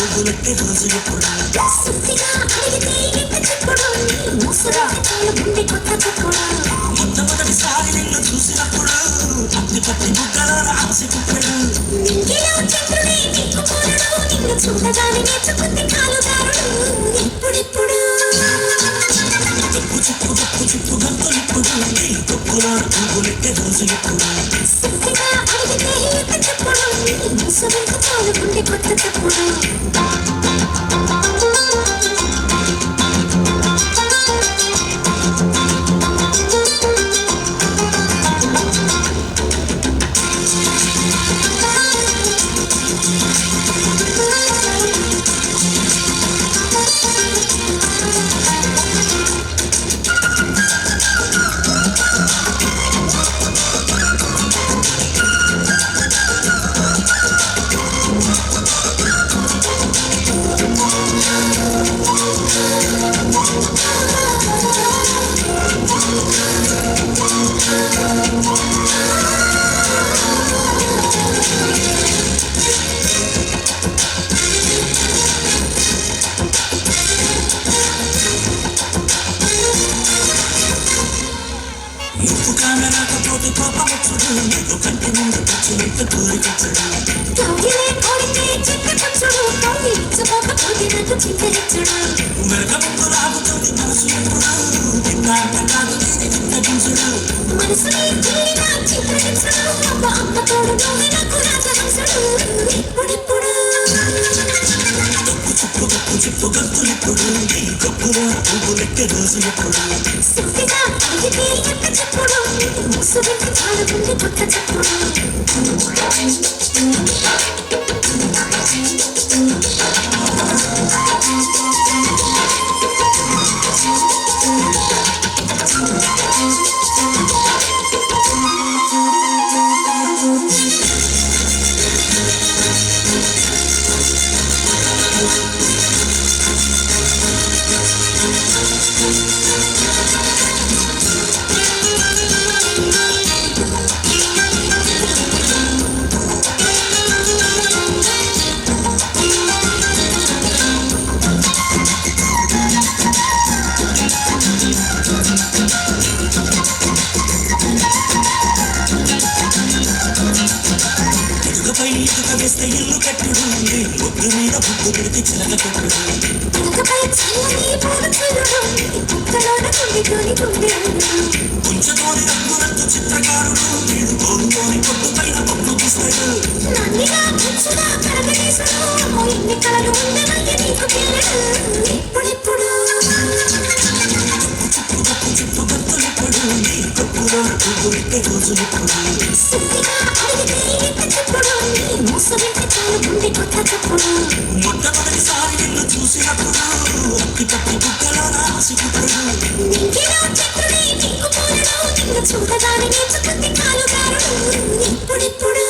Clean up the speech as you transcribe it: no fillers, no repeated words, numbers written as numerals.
పువ్వులెక్కే రోజు ఎప్పుడు మొట్టమొదటిసారి నిన్ను చూసినప్పుడు అగ్ని పట్టి బుగ్గలో రాసి కుప్పెడు చూడగానే నేర్చుకుంది కాలుగారుడు ఇప్పుడిప్పుడు గప్పు చిప్పు గంతులిప్పుడు నీ గొప్పులో పువ్వులెక్కే రోజు ఎప్పుడు సుత్తిగా అడిగితే చెప్పుడు ముసుగుంటూ చాలుకుంటే కొత్త చెప్పుడు కాకపోతే కోపమొచ్చుడు నీకు కంటి ముందు కూర్చుంత కోరికొచ్చుడు మెరక ముందు రాబోతుంది మనసు ఎప్పుడు తిన్నాక కాదు నేను చిత్తగించుడు గప్పు చిప్పు గంతులిప్పుడు నీ గప్పులో పువ్వులెక్కే రోజు ఎప్పుడు చెప్పుడు ముసుగుంటే చాలుకుంటే కొత్త చెప్పుడు వేస్తే ఇల్లు కట్టుడు బొగ్గు మీద బొగ్గు పెడితే చిలక కట్టుడు కొంచెంలోని రంగులంటూ చిత్రకారుడు వీడు కోరుకోని పొట్టు పైన బొగ్గు తీస్తాడు గప్పు చిప్పు గంతులిప్పుడు నీ గప్పులో పువ్వులెక్కే రోజు ఎప్పుడు మొట్టమొదటిసారి నిన్ను చూసినప్పుడు అక్కి పట్టి బుగ్గలో రాసి కుప్పెడు చూడగానే నేర్చుకుంది కాలుగారుడు ఇప్పుడిప్పుడు